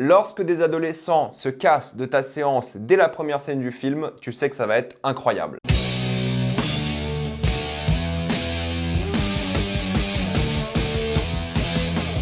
Lorsque des adolescents se cassent de ta séance dès la première scène du film, tu sais que ça va être incroyable.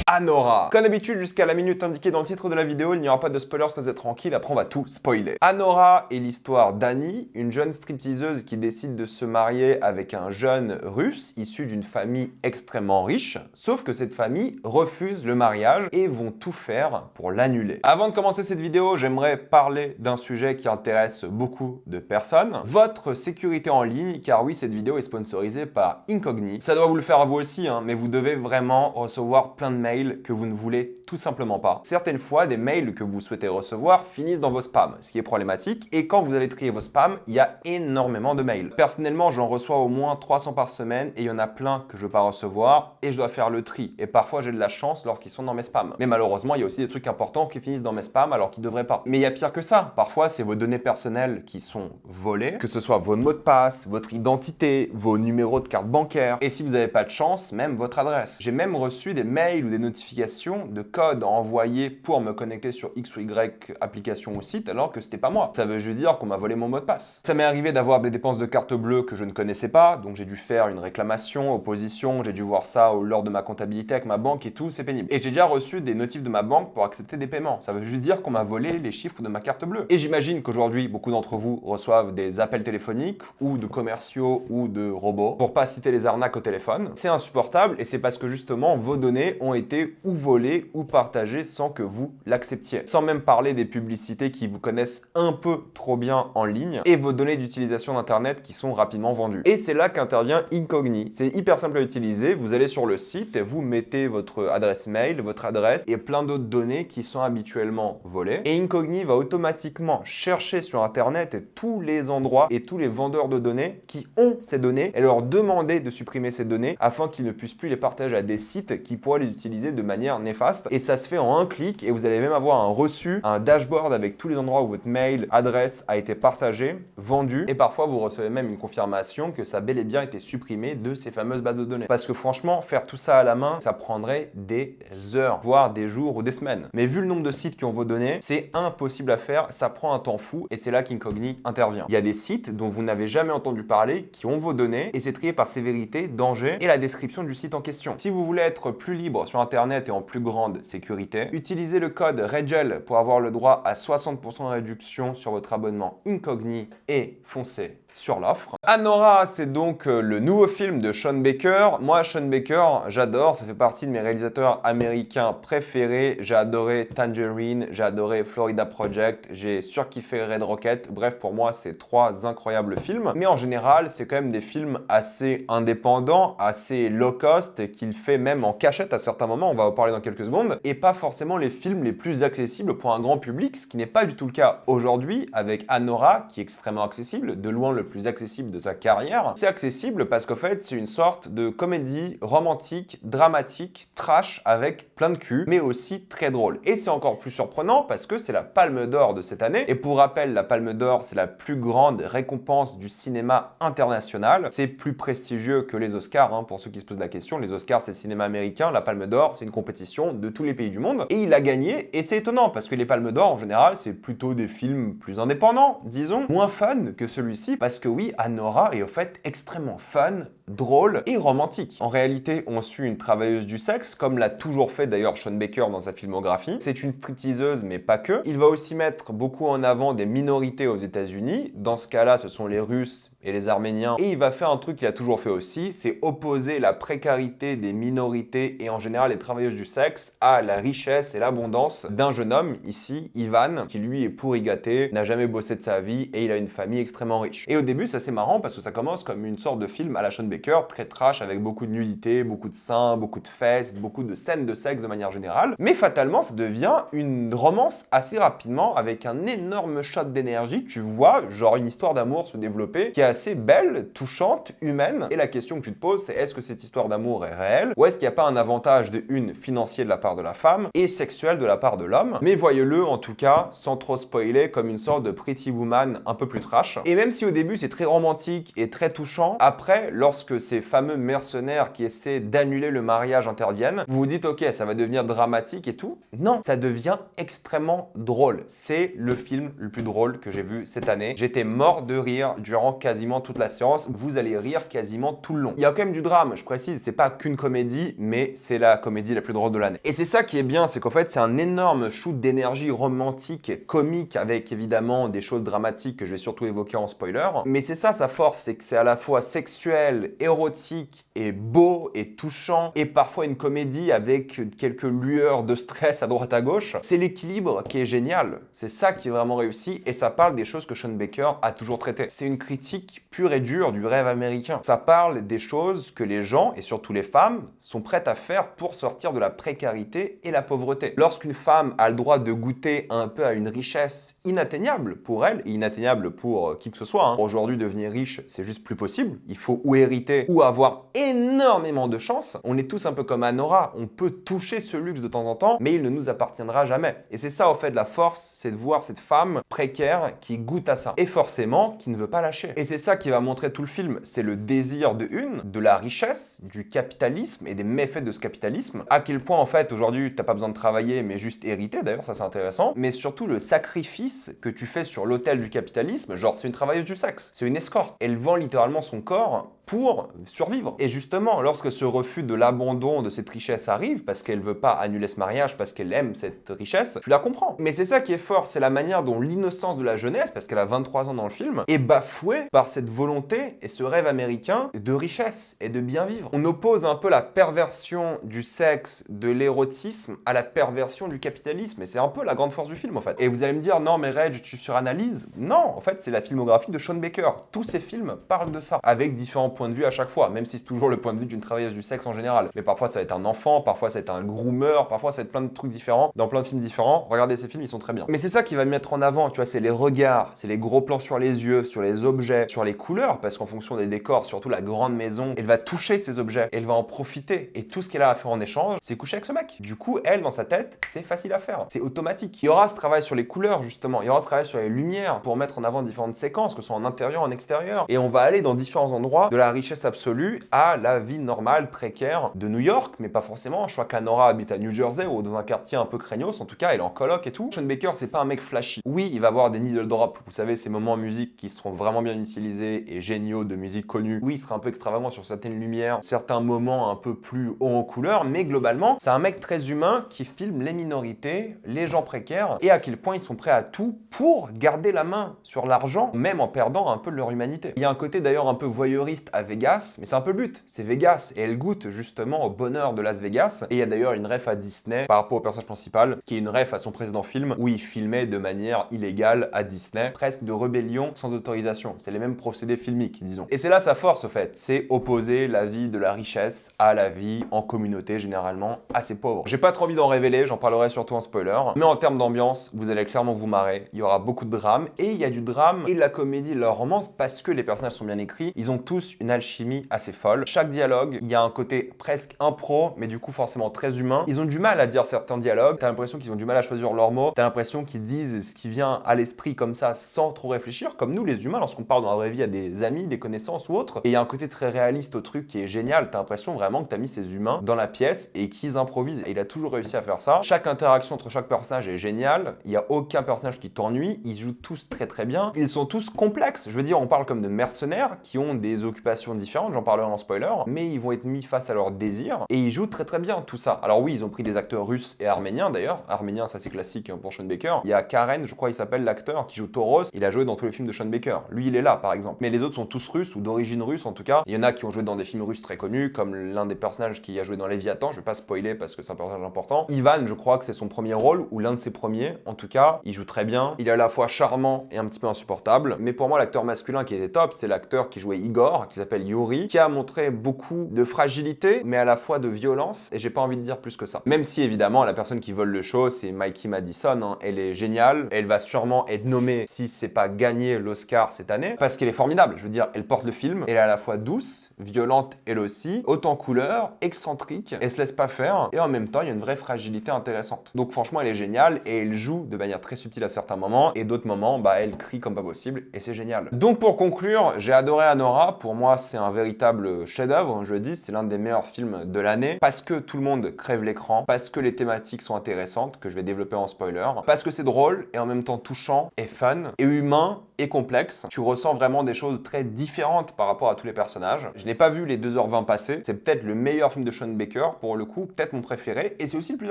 Anora. Comme d'habitude, jusqu'à la minute indiquée dans le titre de la vidéo, il n'y aura pas de spoilers, soyez tranquille, après on va tout spoiler. Anora est l'histoire d'Annie, une jeune stripteaseuse qui décide de se marier avec un jeune russe issu d'une famille extrêmement riche, sauf que cette famille refuse le mariage et vont tout faire pour l'annuler. Avant de commencer cette vidéo, j'aimerais parler d'un sujet qui intéresse beaucoup de personnes, votre sécurité en ligne, car oui, cette vidéo est sponsorisée par Incogni. Ça doit vous le faire à vous aussi, mais vous devez vraiment recevoir plein de mails que vous ne voulez tout simplement pas. Certaines fois, des mails que vous souhaitez recevoir finissent dans vos spams, ce qui est problématique. Et quand vous allez trier vos spams, il y a énormément de mails. Personnellement, j'en reçois au moins 300 par semaine et il y en a plein que je ne veux pas recevoir et je dois faire le tri. Et parfois, j'ai de la chance lorsqu'ils sont dans mes spams. Mais malheureusement, il y a aussi des trucs importants qui finissent dans mes spams alors qu'ils ne devraient pas. Mais il y a pire que ça. Parfois, c'est vos données personnelles qui sont volées, que ce soit vos mots de passe, votre identité, vos numéros de carte bancaire et si vous n'avez pas de chance, même votre adresse. J'ai même reçu des mails ou des notifications de codes envoyés pour me connecter sur X ou Y application ou site alors que c'était pas moi. Ça veut juste dire qu'on m'a volé mon mot de passe. Ça m'est arrivé d'avoir des dépenses de carte bleue que je ne connaissais pas, donc j'ai dû faire une réclamation, opposition, j'ai dû voir ça lors de ma comptabilité avec ma banque et tout, c'est pénible. Et j'ai déjà reçu des notifs de ma banque pour accepter des paiements. Ça veut juste dire qu'on m'a volé les chiffres de ma carte bleue. Et j'imagine qu'aujourd'hui, beaucoup d'entre vous reçoivent des appels téléphoniques ou de commerciaux ou de robots, pour pas citer les arnaques au téléphone. C'est insupportable et c'est parce que justement vos données ont été ou volé ou partagé sans que vous l'acceptiez. Sans même parler des publicités qui vous connaissent un peu trop bien en ligne et vos données d'utilisation d'internet qui sont rapidement vendues. Et c'est là qu'intervient Incogni. C'est hyper simple à utiliser, vous allez sur le site et vous mettez votre adresse mail, votre adresse et plein d'autres données qui sont habituellement volées. Et Incogni va automatiquement chercher sur internet tous les endroits et tous les vendeurs de données qui ont ces données et leur demander de supprimer ces données afin qu'ils ne puissent plus les partager à des sites qui pourraient les utiliser de manière néfaste. Et ça se fait en un clic et vous allez même avoir un reçu, un dashboard avec tous les endroits où votre mail, adresse a été partagé, vendu et parfois vous recevez même une confirmation que ça a bel et bien été supprimé de ces fameuses bases de données. Parce que franchement, faire tout ça à la main, ça prendrait des heures, voire des jours ou des semaines. Mais vu le nombre de sites qui ont vos données, c'est impossible à faire, ça prend un temps fou et c'est là qu'Incogni intervient. Il y a des sites dont vous n'avez jamais entendu parler qui ont vos données et c'est trié par sévérité, danger et la description du site en question. Si vous voulez être plus libre sur Internet et en plus grande sécurité, utilisez le code REGEL pour avoir le droit à 60% de réduction sur votre abonnement Incogni et foncez sur l'offre. Anora, c'est donc le nouveau film de Sean Baker. Moi, Sean Baker, j'adore, ça fait partie de mes réalisateurs américains préférés. J'ai adoré Tangerine, j'ai adoré Florida Project, j'ai surkiffé Red Rocket. Bref, pour moi, c'est trois incroyables films. Mais en général, c'est quand même des films assez indépendants, assez low cost, et qu'il fait même en cachette à certains moments, on va en parler dans quelques secondes, et pas forcément les films les plus accessibles pour un grand public, ce qui n'est pas du tout le cas aujourd'hui avec Anora, qui est extrêmement accessible, de loin le plus accessible de sa carrière. C'est accessible parce qu'en fait, c'est une sorte de comédie romantique, dramatique, trash, avec plein de cul, mais aussi très drôle. Et c'est encore plus surprenant parce que c'est la Palme d'Or de cette année. Et pour rappel, la Palme d'Or, c'est la plus grande récompense du cinéma international. C'est plus prestigieux que les Oscars, pour ceux qui se posent la question. Les Oscars, c'est le cinéma américain. La Palme d'Or, c'est une compétition de tous les pays du monde. Et il a gagné, et c'est étonnant parce que les Palmes d'Or, en général, c'est plutôt des films plus indépendants, disons, moins fun que celui-ci, parce que oui, Anora est au fait extrêmement fun, drôle et romantique. En réalité, on suit une travailleuse du sexe, comme l'a toujours fait d'ailleurs Sean Baker dans sa filmographie. C'est une stripteaseuse, mais pas que. Il va aussi mettre beaucoup en avant des minorités aux États-Unis. Dans ce cas-là, ce sont les Russes et les Arméniens. Et il va faire un truc qu'il a toujours fait aussi, c'est opposer la précarité des minorités et en général les travailleuses du sexe à la richesse et l'abondance d'un jeune homme, ici, Ivan, qui lui est pourri gâté, n'a jamais bossé de sa vie et il a une famille extrêmement riche. Et au début, c'est assez marrant parce que ça commence comme une sorte de film à la Sean Baker, très trash, avec beaucoup de nudité, beaucoup de seins, beaucoup de fesses, beaucoup de scènes de sexe de manière générale. Mais fatalement, ça devient une romance assez rapidement avec un énorme shot d'énergie. Tu vois, genre une histoire d'amour se développer qui est assez belle, touchante, humaine. Et la question que tu te poses, c'est est-ce que cette histoire d'amour est réelle ou est-ce qu'il n'y a pas un avantage de une financier de la part de la femme et sexuel de la part de l'homme? Mais voyez-le en tout cas, sans trop spoiler, comme une sorte de Pretty Woman un peu plus trash. Et même si au début c'est très romantique et très touchant, après, lorsque lorsque ces fameux mercenaires qui essaient d'annuler le mariage interviennent, vous vous dites ok, ça va devenir dramatique et tout. Non, ça devient extrêmement drôle. C'est le film le plus drôle que j'ai vu cette année. J'étais mort de rire durant quasiment toute la séance. Vous allez rire quasiment tout le long. Il y a quand même du drame, je précise, c'est pas qu'une comédie, mais c'est la comédie la plus drôle de l'année. Et c'est ça qui est bien, c'est qu'en fait c'est un énorme shoot d'énergie romantique, comique, avec évidemment des choses dramatiques que je vais surtout évoquer en spoiler. Mais c'est ça sa force, c'est que c'est à la fois sexuel, érotique et beau et touchant, et parfois une comédie avec quelques lueurs de stress à droite à gauche. C'est l'équilibre qui est génial. C'est ça qui est vraiment réussi, et ça parle des choses que Sean Baker a toujours traitées. C'est une critique pure et dure du rêve américain. Ça parle des choses que les gens, et surtout les femmes, sont prêtes à faire pour sortir de la précarité et la pauvreté. Lorsqu'une femme a le droit de goûter un peu à une richesse inatteignable pour elle, et inatteignable pour qui que ce soit, hein. Aujourd'hui, devenir riche, c'est juste plus possible. Il faut ou hériter ou avoir énormément de chance. On est tous un peu comme Anora, on peut toucher ce luxe de temps en temps, mais il ne nous appartiendra jamais. Et c'est ça, au fait, la force, c'est de voir cette femme précaire qui goûte à ça. Et forcément, qui ne veut pas lâcher. Et c'est ça qui va montrer tout le film. C'est le désir de la richesse, du capitalisme et des méfaits de ce capitalisme. À quel point, en fait, aujourd'hui, t'as pas besoin de travailler, mais juste hériter, d'ailleurs, ça c'est intéressant. Mais surtout, le sacrifice que tu fais sur l'autel du capitalisme, genre, c'est une travailleuse du sexe, c'est une escorte. Elle vend littéralement son corps pour survivre. Et justement, lorsque ce refus de l'abandon de cette richesse arrive, parce qu'elle veut pas annuler ce mariage, parce qu'elle aime cette richesse, tu la comprends. Mais c'est ça qui est fort, c'est la manière dont l'innocence de la jeunesse, parce qu'elle a 23 ans dans le film, est bafouée par cette volonté et ce rêve américain de richesse et de bien vivre. On oppose un peu la perversion du sexe, de l'érotisme, à la perversion du capitalisme, et c'est un peu la grande force du film en fait. Et vous allez me dire, non mais Reg, tu suranalyses. Non, en fait, c'est la filmographie de Sean Baker. Tous ces films parlent de ça, avec différents points de vue à chaque fois, même si c'est toujours le point de vue d'une travailleuse du sexe en général. Mais parfois ça va être un enfant, parfois ça va être un groomer, parfois ça va être plein de trucs différents, dans plein de films différents. Regardez ces films, ils sont très bien. Mais c'est ça qui va me mettre en avant, tu vois, c'est les regards, c'est les gros plans sur les yeux, sur les objets, sur les couleurs, parce qu'en fonction des décors, surtout la grande maison, elle va toucher ces objets, elle va en profiter, et tout ce qu'elle a à faire en échange, c'est coucher avec ce mec. Du coup, elle, dans sa tête, c'est facile à faire, c'est automatique. Il y aura ce travail sur les couleurs, justement, il y aura ce travail sur les lumières, pour mettre en avant différentes séquences, que ce soit en intérieur, en extérieur, et on va aller dans différents endroits de la richesse absolue à la vie normale, précaire de New York, mais pas forcément. Je crois qu'Anora habite à New Jersey ou dans un quartier un peu craignos, en tout cas, elle est en coloc et tout. Sean Baker, c'est pas un mec flashy. Oui, il va avoir des needle drops, vous savez, ces moments en musique qui seront vraiment bien utilisés et géniaux de musique connue. Oui, il sera un peu extravagant sur certaines lumières, certains moments un peu plus hauts en couleur, mais globalement, c'est un mec très humain qui filme les minorités, les gens précaires, et à quel point ils sont prêts à tout pour garder la main sur l'argent, même en perdant un peu de leur humanité. Il y a un côté d'ailleurs un peu voyeuriste à Vegas, mais c'est un peu le but, c'est Vegas, et elle goûte justement au bonheur de Las Vegas, et il y a d'ailleurs une ref à Disney par rapport au personnage principal, qui est une ref à son précédent film, où il filmait de manière illégale à Disney, presque de rébellion sans autorisation. C'est les mêmes procédés filmiques, disons. Et c'est là sa force, au fait, c'est opposer la vie de la richesse à la vie en communauté, généralement assez pauvre. J'ai pas trop envie d'en révéler, j'en parlerai surtout en spoiler, mais en termes d'ambiance, vous allez clairement vous marrer, il y aura beaucoup de drame, et il y a du drame et de la comédie, de la romance, parce que les personnages sont bien écrits, ils ont tous une alchimie assez folle. Chaque dialogue, il y a un côté presque impro, mais du coup forcément très humain. Ils ont du mal à dire certains dialogues, t'as l'impression qu'ils ont du mal à choisir leurs mots, t'as l'impression qu'ils disent ce qui vient à l'esprit comme ça, sans trop réfléchir, comme nous les humains, lorsqu'on parle dans la vraie vie à des amis, des connaissances ou autres. Et il y a un côté très réaliste au truc qui est génial, t'as l'impression vraiment que t'as mis ces humains dans la pièce et qu'ils improvisent. Et il a toujours réussi à faire ça. Chaque interaction entre chaque personnage est géniale, il n'y a aucun personnage qui t'ennuie, ils jouent tous très très bien, ils sont tous complexes. Je veux dire, on parle comme de mercenaires qui ont des occupations différentes, j'en parlerai en spoiler, mais ils vont être mis face à leurs désirs et ils jouent très très bien tout ça. Alors oui, ils ont pris des acteurs russes et arméniens d'ailleurs. Arméniens, ça c'est classique pour Sean Baker. Il y a Karen, je crois il s'appelle l'acteur qui joue Toros, il a joué dans tous les films de Sean Baker. Lui, il est là par exemple. Mais les autres sont tous russes ou d'origine russe en tout cas. Il y en a qui ont joué dans des films russes très connus, comme l'un des personnages qui a joué dans Léviathan, je vais pas spoiler parce que c'est un personnage important. Ivan, je crois que c'est son premier rôle, ou l'un de ses premiers. En tout cas, il joue très bien. Il est à la fois charmant et un petit peu insupportable. Mais pour moi, l'acteur masculin qui était top, c'est l'acteur qui jouait Igor, qui s'appelle Yuri, qui a montré beaucoup de fragilité, mais à la fois de violence, et j'ai pas envie de dire plus que ça. Même si, évidemment, la personne qui vole le show, c'est Mikey Madison, hein. Elle est géniale, elle va sûrement être nommée, si c'est pas gagné l'Oscar cette année, parce qu'elle est formidable. Je veux dire, elle porte le film, elle est à la fois douce, violente elle aussi, haute en couleur, excentrique, elle se laisse pas faire, et en même temps, il y a une vraie fragilité intéressante. Donc franchement, elle est géniale, et elle joue de manière très subtile à certains moments, et d'autres moments, bah, elle crie comme pas possible, et c'est génial. Donc pour conclure, j'ai adoré Anora, pour moi, c'est c'est un véritable chef-d'œuvre, je le dis, c'est l'un des meilleurs films de l'année, parce que tout le monde crève l'écran, parce que les thématiques sont intéressantes, que je vais développer en spoiler, parce que c'est drôle et en même temps touchant et fun et humain et complexe. Tu ressens vraiment des choses très différentes par rapport à tous les personnages. Je n'ai pas vu les 2h20 passer, c'est peut-être le meilleur film de Sean Baker, pour le coup, peut-être mon préféré, et c'est aussi le plus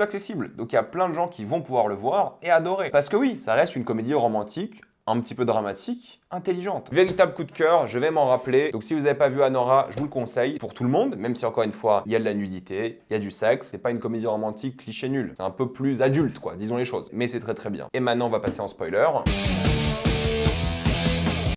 accessible. Donc il y a plein de gens qui vont pouvoir le voir et adorer. Parce que oui, ça reste une comédie romantique, un petit peu dramatique, intelligente. Véritable coup de cœur, je vais m'en rappeler. Donc si vous n'avez pas vu Anora, je vous le conseille pour tout le monde, même si encore une fois, il y a de la nudité, il y a du sexe, c'est pas une comédie romantique cliché nul. C'est un peu plus adulte, quoi, disons les choses. Mais c'est très très bien. Et maintenant, on va passer en spoiler.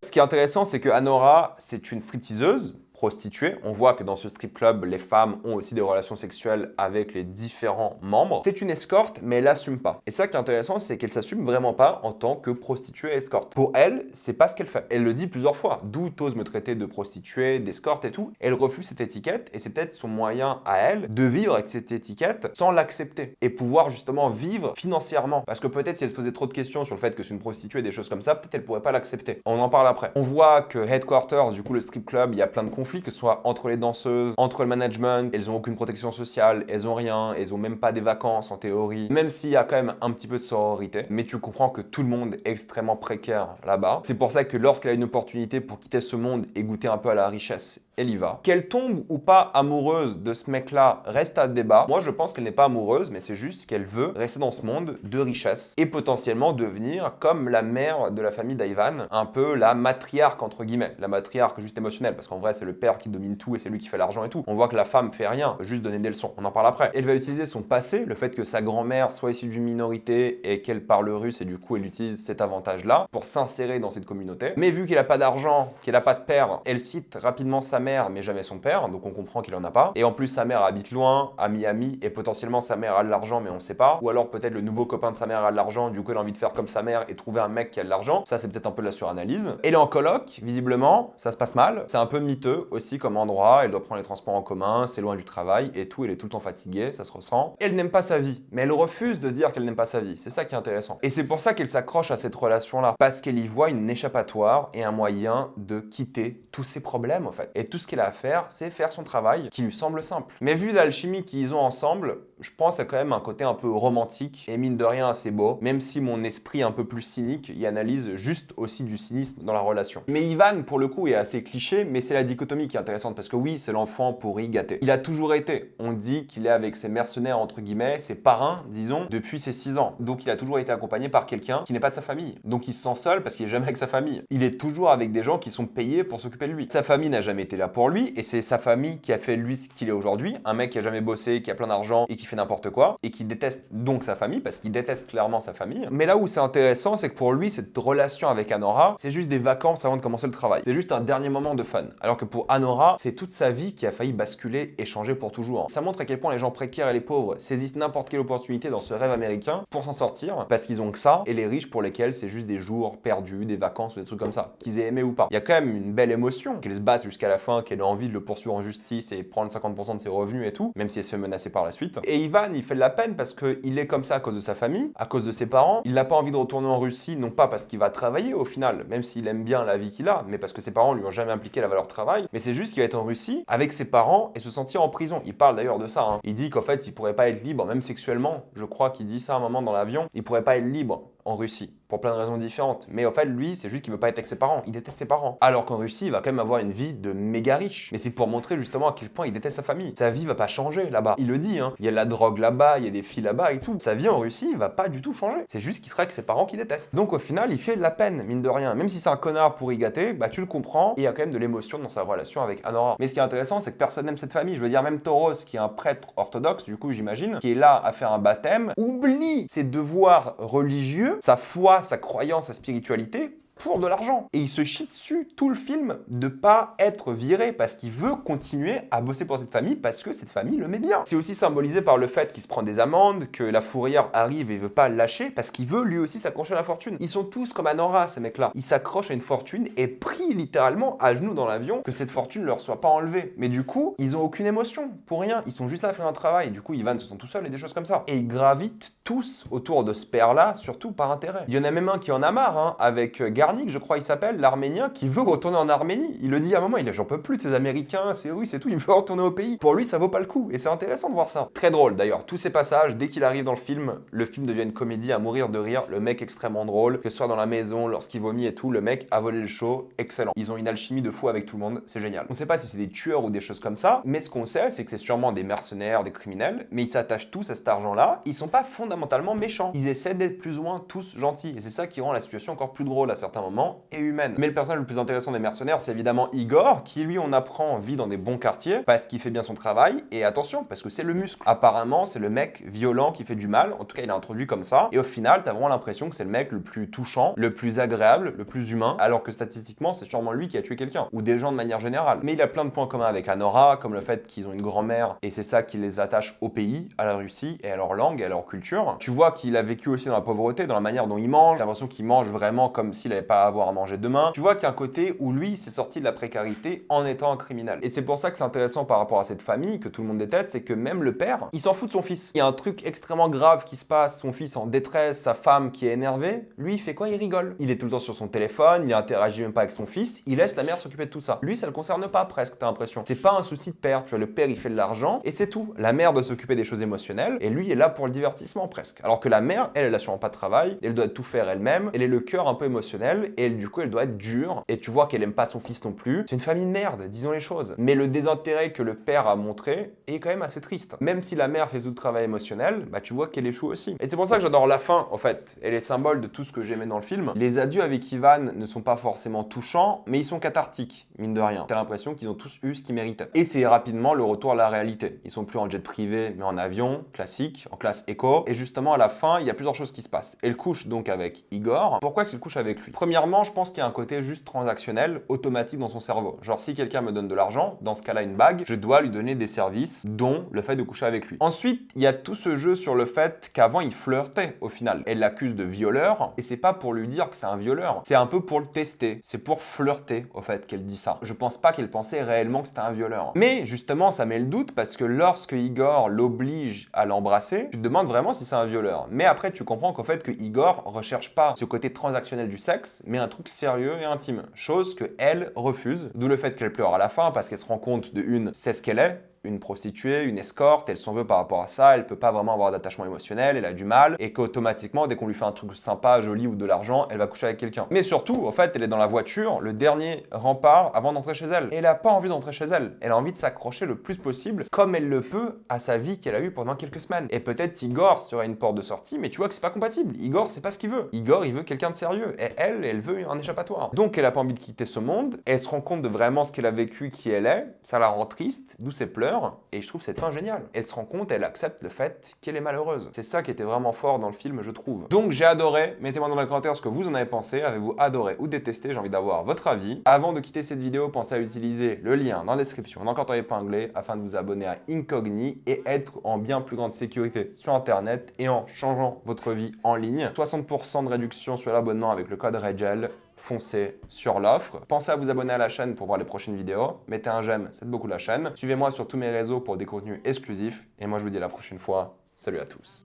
Ce qui est intéressant, c'est que Anora, c'est une stripteaseuse, prostituée. On voit que dans ce strip club, les femmes ont aussi des relations sexuelles avec les différents membres. C'est une escorte, mais elle l'assume pas. Et ça qui est intéressant, c'est qu'elle s'assume vraiment pas en tant que prostituée escorte. Pour elle, c'est pas ce qu'elle fait. Elle le dit plusieurs fois. D'où t'oses me traiter de prostituée, d'escorte et tout. Elle refuse cette étiquette et c'est peut-être son moyen à elle de vivre avec cette étiquette sans l'accepter et pouvoir justement vivre financièrement. Parce que peut-être si elle se posait trop de questions sur le fait que c'est une prostituée, des choses comme ça, peut-être elle pourrait pas l'accepter. On en parle après. On voit que Headquarters, du coup le strip club, il y a plein de conflits, que ce soit entre les danseuses, entre le management, elles ont aucune protection sociale, elles ont rien, elles ont même pas des vacances en théorie, même s'il y a quand même un petit peu de sororité, mais tu comprends que tout le monde est extrêmement précaire là-bas. C'est pour ça que lorsqu'elle a une opportunité pour quitter ce monde et goûter un peu à la richesse, elle y va. Qu'elle tombe ou pas amoureuse de ce mec-là reste à débat. Moi, je pense qu'elle n'est pas amoureuse, mais c'est juste qu'elle veut rester dans ce monde de richesse et potentiellement devenir comme la mère de la famille d'Ivan, un peu la matriarque entre guillemets, la matriarque juste émotionnelle, parce qu'en vrai, c'est le père qui domine tout et c'est lui qui fait l'argent et tout. On voit que la femme fait rien, juste donner des leçons. On en parle après. Elle va utiliser son passé, le fait que sa grand-mère soit issue d'une minorité et qu'elle parle russe et du coup elle utilise cet avantage-là pour s'insérer dans cette communauté. Mais vu qu'elle a pas d'argent, qu'elle a pas de père, elle cite rapidement sa mère mais jamais son père, donc on comprend qu'il en a pas. Et en plus sa mère habite loin, à Miami, et potentiellement sa mère a de l'argent mais on sait pas. Ou alors peut-être le nouveau copain de sa mère a de l'argent, du coup elle a envie de faire comme sa mère et trouver un mec qui a de l'argent. Ça c'est peut-être un peu de la suranalyse. Elle est en coloc, visiblement, ça se passe mal. C'est un peu miteux aussi comme endroit, elle doit prendre les transports en commun, c'est loin du travail et tout, elle est tout le temps fatiguée, ça se ressent. Elle n'aime pas sa vie, mais elle refuse de se dire qu'elle n'aime pas sa vie. C'est ça qui est intéressant. Et c'est pour ça qu'elle s'accroche à cette relation-là, parce qu'elle y voit une échappatoire et un moyen de quitter tous ses problèmes en fait. Et tout ce qu'elle a à faire, c'est faire son travail qui lui semble simple. Mais vu l'alchimie qu'ils ont ensemble, je pense qu'il y a quand même un côté un peu romantique et mine de rien assez beau, même si mon esprit un peu plus cynique y analyse juste aussi du cynisme dans la relation. Mais Ivan, pour le coup, est assez cliché, mais c'est la dichotomie qui est intéressante parce que oui, c'est l'enfant pourri gâté. Il a toujours été. On dit qu'il est avec ses mercenaires, entre guillemets, ses parrains, disons, depuis ses 6 ans. Donc il a toujours été accompagné par quelqu'un qui n'est pas de sa famille. Donc il se sent seul parce qu'il est jamais avec sa famille. Il est toujours avec des gens qui sont payés pour s'occuper de lui. Sa famille n'a jamais été là pour lui et c'est sa famille qui a fait lui ce qu'il est aujourd'hui. Un mec qui a jamais bossé, qui a plein d'argent et qui fait n'importe quoi et qui déteste donc sa famille parce qu'il déteste clairement sa famille. Mais là où c'est intéressant, c'est que pour lui, cette relation avec Anora, c'est juste des vacances avant de commencer le travail. C'est juste un dernier moment de fun. Alors que pour Anora, c'est toute sa vie qui a failli basculer et changer pour toujours. Ça montre à quel point les gens précaires et les pauvres saisissent n'importe quelle opportunité dans ce rêve américain pour s'en sortir parce qu'ils ont que ça, et les riches pour lesquels c'est juste des jours perdus, des vacances ou des trucs comme ça, qu'ils aient aimé ou pas. Il y a quand même une belle émotion, qu'ils se battent jusqu'à la fin, qu'elle a envie de le poursuivre en justice et prendre 50% de ses revenus et tout, même si elle se fait menacer par la suite. Et Ivan, il fait de la peine parce qu'il est comme ça à cause de sa famille, à cause de ses parents. Il n'a pas envie de retourner en Russie, non pas parce qu'il va travailler au final, même s'il aime bien la vie qu'il a, mais parce que ses parents lui ont jamais impliqué la valeur travail. Mais c'est juste qu'il va être en Russie avec ses parents et se sentir en prison. Il parle d'ailleurs de ça. Hein. Il dit qu'en fait, il pourrait pas être libre, même sexuellement. Je crois qu'il dit ça à un moment dans l'avion. Il pourrait pas être libre en Russie, pour plein de raisons différentes. Mais en fait, lui, c'est juste qu'il veut pas être avec ses parents. Il déteste ses parents. Alors qu'en Russie, il va quand même avoir une vie de méga riche. Mais c'est pour montrer justement à quel point il déteste sa famille. Sa vie va pas changer là-bas. Il le dit, hein. Il y a de la drogue là-bas, il y a des filles là-bas et tout. Sa vie en Russie va pas du tout changer. C'est juste qu'il sera avec ses parents qui détestent. Donc au final, il fait de la peine, mine de rien. Même si c'est un connard pourri gâté, bah tu le comprends. Et il y a quand même de l'émotion dans sa relation avec Anora. Mais ce qui est intéressant, c'est que personne n'aime cette famille. Je veux dire, même Toros, qui est un prêtre orthodoxe, du coup, j'imagine, qui est là à faire un baptême, oublie ses devoirs religieux, sa foi, sa croyance, sa spiritualité pour de l'argent. Et il se chie dessus tout le film de pas être viré parce qu'il veut continuer à bosser pour cette famille parce que cette famille le met bien. C'est aussi symbolisé par le fait qu'il se prend des amendes, que la fourrière arrive et veut pas le lâcher parce qu'il veut lui aussi s'accrocher à la fortune. Ils sont tous comme Anora, ces mecs-là. Ils s'accrochent à une fortune et prient littéralement à genoux dans l'avion que cette fortune leur soit pas enlevée. Mais du coup, ils ont aucune émotion pour rien. Ils sont juste là à faire un travail. Du coup, Ivan se sent tout seul et des choses comme ça. Et ils gravitent tous autour de ce père-là, surtout par intérêt. Il y en a même un qui en a marre, hein, avec Garland, Garnik, je crois il s'appelle, l'Arménien, qui veut retourner en Arménie. Il le dit à un moment, il dit j'en peux plus de ces Américains, c'est oui, c'est tout, il veut retourner au pays. Pour lui, ça vaut pas le coup, et c'est intéressant de voir ça. Très drôle d'ailleurs, tous ces passages, dès qu'il arrive dans le film devient une comédie à mourir de rire, le mec extrêmement drôle, que ce soit dans la maison, lorsqu'il vomit et tout, le mec a volé le show, excellent. Ils ont une alchimie de fou avec tout le monde, c'est génial. On sait pas si c'est des tueurs ou des choses comme ça, mais ce qu'on sait, c'est que c'est sûrement des mercenaires, des criminels, mais ils s'attachent tous à cet argent-là, ils sont pas fondamentalement méchants. Ils essaient d'être plus ou moins tous gentils, et c'est ça qui rend la situation encore plus drôle à certains moments, et humaine. Mais le personnage le plus intéressant des mercenaires, c'est évidemment Igor, qui lui, on apprend, vit dans des bons quartiers, parce qu'il fait bien son travail, et attention, parce que c'est le muscle. Apparemment, c'est le mec violent qui fait du mal, en tout cas il est introduit comme ça, et au final, t'as vraiment l'impression que c'est le mec le plus touchant, le plus agréable, le plus humain, alors que statistiquement, c'est sûrement lui qui a tué quelqu'un, ou des gens de manière générale. Mais il a plein de points communs avec Anora, comme le fait qu'ils ont une grand-mère, et c'est ça qui les attache au pays, à la Russie, et à leur langue, et à leur culture. Tu vois qu'il a vécu aussi dans la pauvreté, dans la manière dont il mange, t'as l'impression qu'il mange vraiment comme s'il n'avait pas à avoir à manger demain. Tu vois qu'il y a un côté où lui, s'est sorti de la précarité en étant un criminel. Et c'est pour ça que c'est intéressant par rapport à cette famille, que tout le monde déteste, c'est que même le père, il s'en fout de son fils. Il y a un truc extrêmement grave qui se passe, son fils en détresse, sa femme qui est énervée, lui, il fait quoi? Il rigole. Il est tout le temps sur son téléphone, il interagit même pas avec son fils, il laisse la mère s'occuper de tout ça. Lui, ça le concerne pas presque, t'as l'impression. C'est pas un souci de père, tu vois, le père, il fait de l'argent, et c'est tout. La mère doit s'occuper des choses émotionnelles, et lui est là pour le divertissement presque. Alors que la mère, elle a sûrement pas de travail, elle doit tout faire elle-même, elle est le cœur un peu émotionnel, et elle, du coup, elle doit être dure, et tu vois qu'elle aime pas son fils non plus. C'est une famille de merde, disons les choses. Mais le désintérêt que le père a montré est quand même assez triste. Même si la mère fait tout le travail émotionnel, bah tu vois qu'elle échoue aussi. Et c'est pour ça que j'adore la fin, en fait. Elle est symbole de tout ce que j'aimais dans le film. Les adieux avec Ivan ne sont pas forcément touchants, mais ils sont cathartiques, mine de rien. T'as l'impression qu'ils ont tous eu ce qu'ils méritaient. Et c'est rapidement le retour à la réalité. Ils sont plus en jet privé, mais en avion, classique, en classe éco. Et justement, à la fin, il y a plusieurs choses qui se passent. Elle couche donc avec Igor. Pourquoi est-ce qu'elle couche avec lui? Premièrement, je pense qu'il y a un côté juste transactionnel, automatique dans son cerveau. Genre, si quelqu'un me donne de l'argent, dans ce cas-là une bague, je dois lui donner des services, dont le fait de coucher avec lui. Ensuite, il y a tout ce jeu sur le fait qu'avant, il flirtait au final. Elle l'accuse de violeur, et c'est pas pour lui dire que c'est un violeur. C'est un peu pour le tester. C'est pour flirter, au fait, qu'elle dit ça. Je pense pas qu'elle pensait réellement que c'était un violeur. Mais justement, ça met le doute parce que lorsque Igor l'oblige à l'embrasser, tu te demandes vraiment si c'est un violeur. Mais après, tu comprends qu'au fait que Igor recherche pas ce côté transactionnel du sexe, mais un truc sérieux et intime. Chose que elle refuse. D'où le fait qu'elle pleure à la fin parce qu'elle se rend compte de c'est ce qu'elle est. Une prostituée, une escorte, elle s'en veut par rapport à ça, elle peut pas vraiment avoir d'attachement émotionnel, elle a du mal, et qu'automatiquement, dès qu'on lui fait un truc sympa, joli ou de l'argent, elle va coucher avec quelqu'un. Mais surtout, en fait, elle est dans la voiture, le dernier rempart avant d'entrer chez elle. Et elle a pas envie d'entrer chez elle. Elle a envie de s'accrocher le plus possible, comme elle le peut, à sa vie qu'elle a eue pendant quelques semaines. Et peut-être Igor serait une porte de sortie, mais tu vois que c'est pas compatible. Igor, c'est pas ce qu'il veut. Igor, il veut quelqu'un de sérieux. Et elle veut un échappatoire. Donc, elle a pas envie de quitter ce monde, elle se rend compte de vraiment ce qu'elle a vécu, qui elle est, ça la rend triste, d'où ses pleurs. Et je trouve cette fin géniale. Elle se rend compte, elle accepte le fait qu'elle est malheureuse. C'est ça qui était vraiment fort dans le film, je trouve. Donc j'ai adoré. Mettez-moi dans les commentaires ce que vous en avez pensé. Avez-vous adoré ou détesté? J'ai envie d'avoir votre avis. Avant de quitter cette vidéo, pensez à utiliser le lien dans la description, dans le commentaire épinglé, afin de vous abonner à Incogni et être en bien plus grande sécurité sur Internet et en changeant votre vie en ligne. 60% de réduction sur l'abonnement avec le code REGEL. Foncez sur l'offre. Pensez à vous abonner à la chaîne pour voir les prochaines vidéos. Mettez un j'aime, ça aide beaucoup la chaîne. Suivez-moi sur tous mes réseaux pour des contenus exclusifs. Et moi, je vous dis à la prochaine fois. Salut à tous.